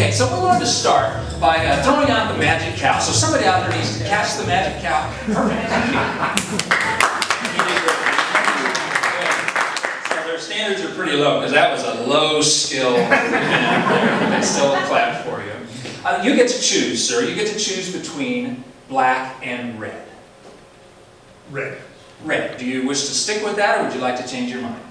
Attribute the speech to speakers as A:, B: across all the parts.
A: Okay, so we wanted to start by throwing out the magic cow. So somebody out there needs to catch the magic cow. Perfect. So their standards are pretty low because that was a low skill event there. They still clapped for you. You get to choose, sir. You get to choose between black and red.
B: Red.
A: Red. Do you wish to stick with that, or would you like to change your mind?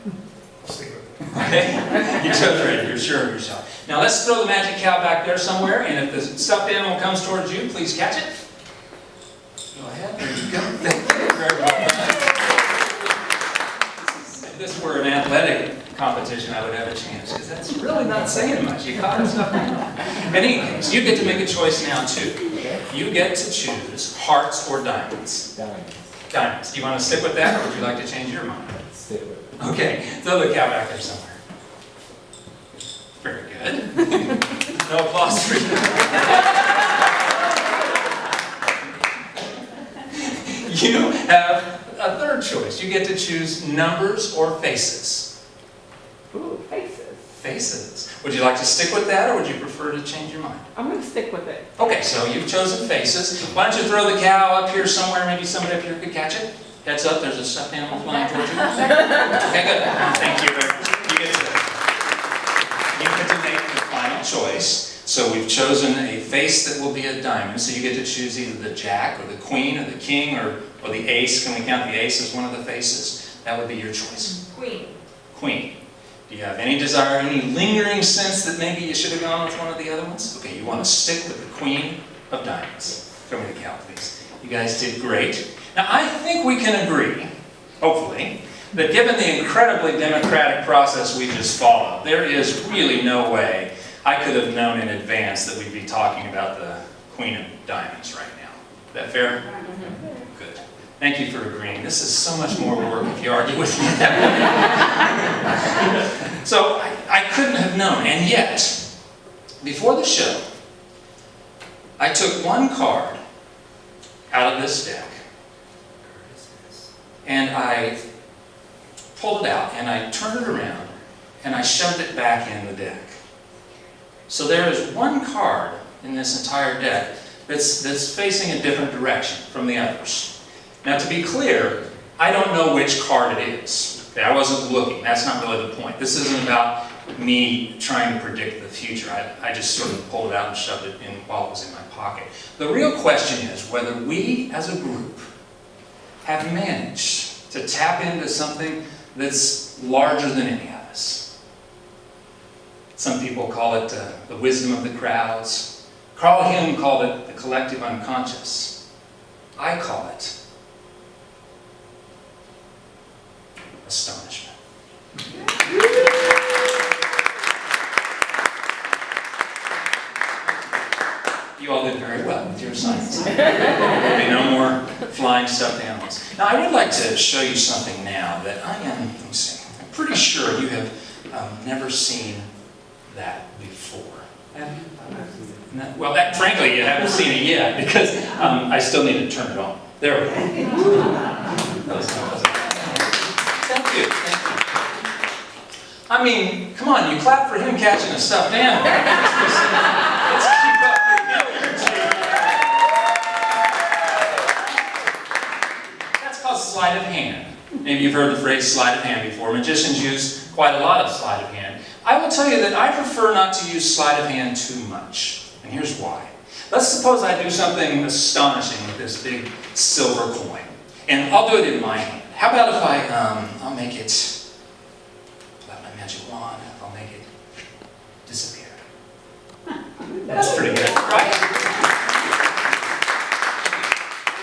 B: Stick with it.
A: Okay? You chose red. You're sure of yourself. Now let's throw the magic cow back there somewhere, and if the stuffed animal comes towards you, please catch it. Go ahead. There you go. Thank you very well. If this were an athletic competition, I would have a chance, because that's really not saying much. You caught us. In any case, you get to make a choice now, too. You get to choose hearts or diamonds. Diamonds. Do you want to stick with that, or would you like to change your mind?
C: Stick with it.
A: Okay, throw the cow back there somewhere. Very good. No applause for you. You have a third choice. You get to choose numbers or faces.
D: Ooh, faces.
A: Faces. Would you like to stick with that, or would you prefer to change your mind?
D: I'm going to stick with it.
A: Okay, so you've chosen faces. Why don't you throw the cow up here somewhere? Maybe somebody up here could catch it. Heads up, there's a stuffed animal flying towards you. Okay, good. Thank you very much. You get to make the final choice. So we've chosen a face that will be a diamond. So you get to choose either the jack or the queen or the king or the ace. Can we count the ace as one of the faces? That would be your choice.
D: Queen.
A: Queen. Do you have any desire, any lingering sense that maybe you should have gone with one of the other ones? Okay, you want to stick with the queen of diamonds. Throw me the cow, please. You guys did great. Now, I think we can agree, hopefully, that given the incredibly democratic process we just followed, there is really no way I could have known in advance that we'd be talking about the Queen of Diamonds right now. Is that fair? Good. Thank you for agreeing. This is so much more work if you argue with me at that point. So, I couldn't have known, and yet, before the show, I took one card out of this deck, and I pulled it out, and I turned it around, and I shoved it back in the deck. So there is one card in this entire deck that's facing a different direction from the others. Now, to be clear, I don't know which card it is. Okay, I wasn't looking. That's not really the point. This isn't about me trying to predict the future. I just sort of pulled it out and shoved it in while it was in my pocket. The real question is whether we, as a group, have managed to tap into something that's larger than any of us. Some people call it the wisdom of the crowds. Carl Jung called it the collective unconscious. I call it astonishment. You all did very well with your assignments. There will be no more flying stuffed animals. Now, I would like to show you something now that I'm pretty sure you have never seen that before. Have you? No, well, frankly, you haven't seen it yet because I still need to turn it on. There we go. Thank you. Thank you. I mean, come on, you clap for him catching a stuffed animal. Let's keep up the energy. That's called sleight of hand. Maybe you've heard the phrase sleight of hand before. Magicians use quite a lot of sleight of hand. I will tell you that I prefer not to use sleight of hand too much. And here's why. Let's suppose I do something astonishing with this big silver coin. And I'll do it in my hand. How about if I'll make it, pull out my magic wand, I'll make it disappear. That's pretty good, right?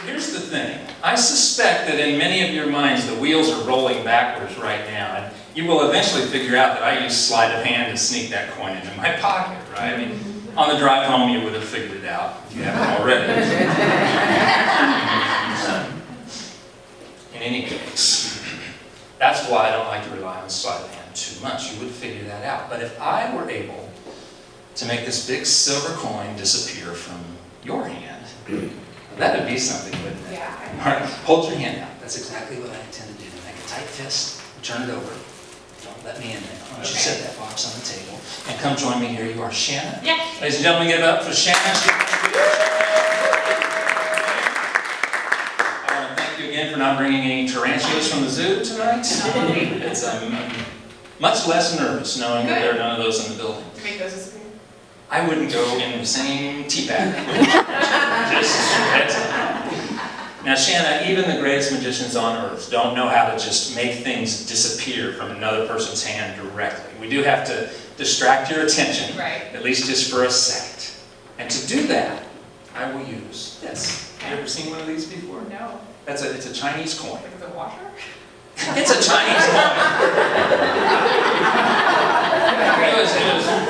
A: Here's the thing. I suspect that in many of your minds the wheels are rolling backwards right now, and you will eventually figure out that I use sleight of hand to sneak that coin into my pocket, right? I mean, on the drive home you would have figured it out if you haven't already. In any case, that's why I don't like to rely on sleight of hand too much. You would figure that out. But if I were able to make this big silver coin disappear from your hand, that would be something, wouldn't it?
D: Yeah.
A: All right, hold your hand out. That's exactly what I intend to do. Make a tight fist, turn it over. Don't let me in there. Why don't you set that box on the table and come join me here. You are Shanna.
C: Yeah.
A: Ladies and gentlemen, give it up for Shanna. I want to thank you again for not bringing any tarantulas from the zoo tonight. It's much less nervous knowing that there are none of those in the building.
C: To make those disappear.
A: I wouldn't go in the same tea bag. Now, Shanna, even the greatest magicians on earth don't know how to just make things disappear from another person's hand directly. We do have to distract your attention,
C: Right.
A: at least just for a second. And to do that, I will use this. Have you ever seen one of these before?
C: No.
A: It's a Chinese coin.
C: Like the washer?
A: It's a Chinese coin.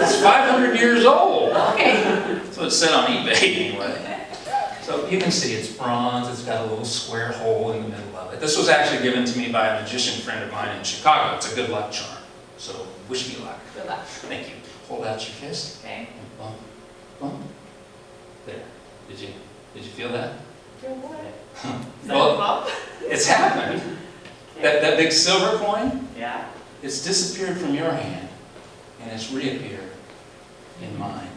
A: It's 500 years old.
C: Okay.
A: That's what it said on eBay anyway. So you can see it's bronze, it's got a little square hole in the middle of it. This was actually given to me by a magician friend of mine in Chicago. It's a good luck charm. So wish me luck.
C: Good luck.
A: Thank you. Hold out your fist.
C: Okay.
A: And bump, bump. There. Did you feel that?
C: Feel what?
A: Well,
C: Bump?
A: it's happened. That big silver coin,
C: Yeah.
A: it's disappeared from your hand and it's reappeared in mine.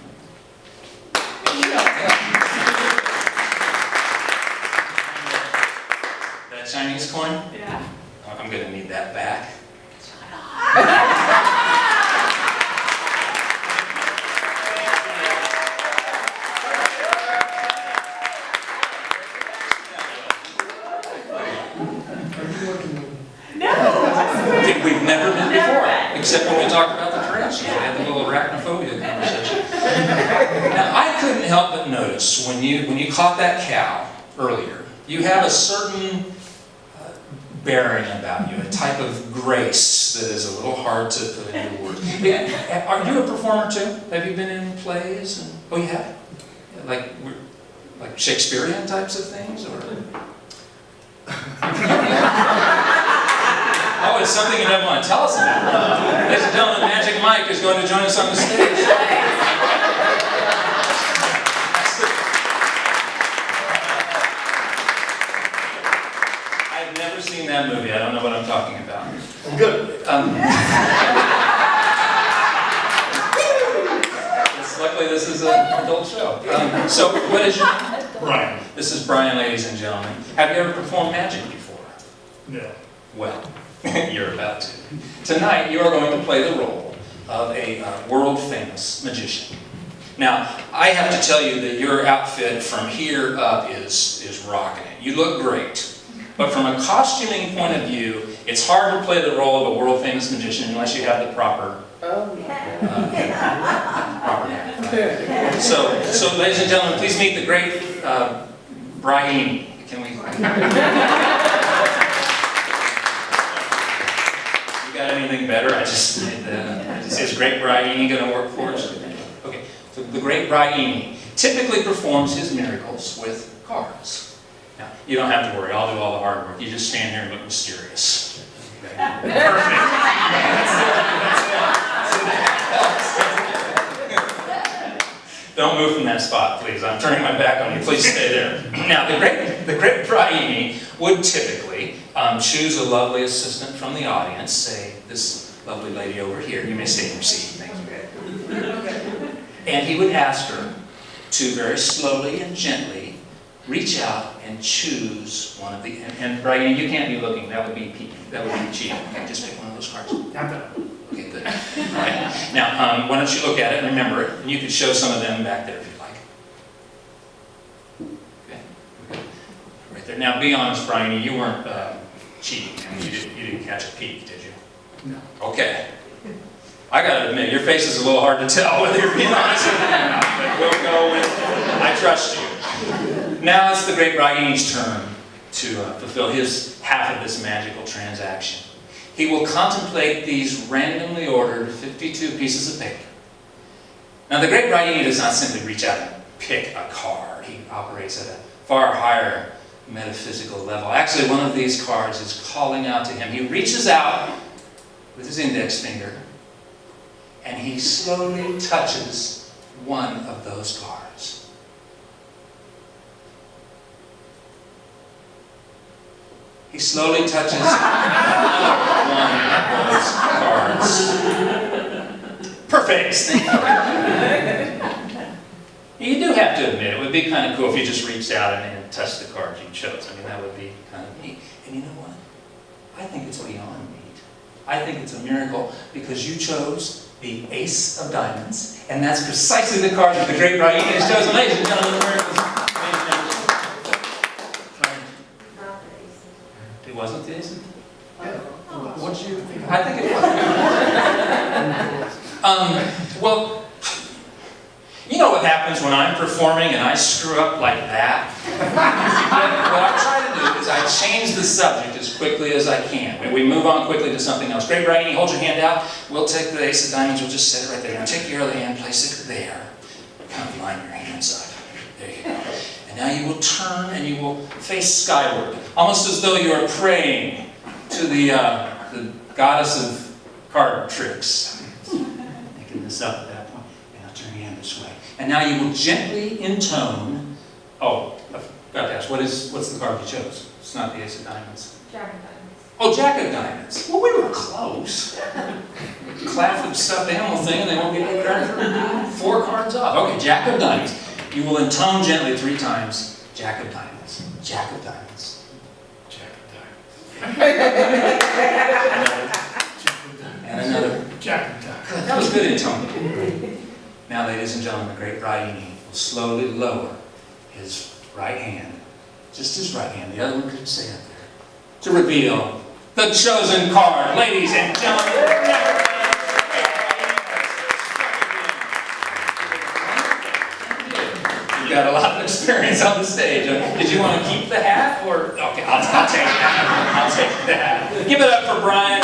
A: That Chinese coin,
C: Yeah.
A: I'm going to need that back. We've never been before, except when we talked about the tarantula. We had the little arachnophobia conversation. Now, I couldn't help but notice when you caught that cow earlier, you have a certain bearing about you, a type of grace that is a little hard to put into words. Are you a performer too? Have you been in plays? Oh, you have? Like Shakespearean types of things, or? Oh, it's something you never want to tell us about. Ladies and gentlemen, Magic Mike is going to join us on the stage. I've never seen that movie. I don't know what I'm talking about.
B: Good.
A: Luckily, this is an adult show. So, what is your name?
B: Brian.
A: This is Brian, ladies and gentlemen. Have you ever performed magic before?
B: No.
A: Well, you're about to. Tonight, you are going to play the role of a world-famous magician. Now, I have to tell you that your outfit from here up is rocking it. You look great. But from a costuming point of view, it's hard to play the role of a world-famous magician unless you have the proper proper hair. So, ladies and gentlemen, please meet the great Brian. Can we? Got anything better? I just made that. It says great Brian going to work for us. Okay, so the great Brian typically performs his miracles with cards. Now, you don't have to worry, I'll do all the hard work. You just stand here and look mysterious. Okay. Perfect. Don't move from that spot, please. I'm turning my back on you. Please stay there. Now, the great Brian would typically choose a lovely assistant from the audience, say this lovely lady over here. You may stay in your seat. Thank you. And he would ask her to very slowly and gently reach out and choose one of the. And Brian, you can't be looking. That would be cheating. Okay, just pick one of those cards. Okay, good. All right. Now, why don't you look at it and remember it, and you could show some of them back there if you'd like. Okay. Right there. Now, be honest, Brian. You weren't cheating. I mean, you didn't catch a peek, did you?
B: No.
A: Okay. I gotta admit, your face is a little hard to tell whether you're being honest or not, but we'll go with I trust you. Now it's the great Brian's turn to fulfill his half of this magical transaction. He will contemplate these randomly ordered 52 pieces of paper. Now the great Brian does not simply reach out and pick a card. He operates at a far higher metaphysical level. Actually, one of these cards is calling out to him. He reaches out with his index finger and he slowly touches one of those cards. He slowly touches another one of those cards. Perfect. Thank you. You do have to admit, it would be kind of cool if you just reached out and touched the cards you chose. I mean, that would be kind of neat. And you know what? I think it's beyond neat. I think it's a miracle because you chose the Ace of Diamonds, and that's precisely the card that the great Raini has chosen. Ladies and gentlemen, the miracles. It wasn't the Ace of Diamonds?
B: What do you think?
A: I think it was. Well, you know what happens when I'm performing and I screw up like that? What I try to do is I change the subject as quickly as I can. We move on quickly to something else. Great Raini, hold your hand out. We'll take the Ace of Diamonds, we'll just set it right there. Now take your other hand, place it there. Kind of line your hands up. There you go. And now you will turn and you will face skyward, almost as though you are praying to the goddess of card tricks. Making this up at that point. And I'll turn your hand this way. And now you will gently intone. Oh, I forgot to ask, what's the card you chose? It's not the Ace of Diamonds.
C: Jack of Diamonds.
A: Oh, Jack of Diamonds. Well, we were close. Clap the stuffed animal thing and they won't get any credit for 4 cards off. Okay, Jack of Diamonds. You will intone gently 3 times. Jack of Diamonds. Jack of Diamonds.
B: Jack of Diamonds.
A: And another.
B: Jack of Diamonds.
A: Good. That was good intoning. Now, ladies and gentlemen, the great Raini will slowly lower his right hand. Just his right hand. The other one could stay up there. To reveal the chosen card. Ladies and gentlemen. You've got a lot of experience on the stage. Did you want to keep the hat? Or okay, I'll take that. I'll take that. Give it up for Brian.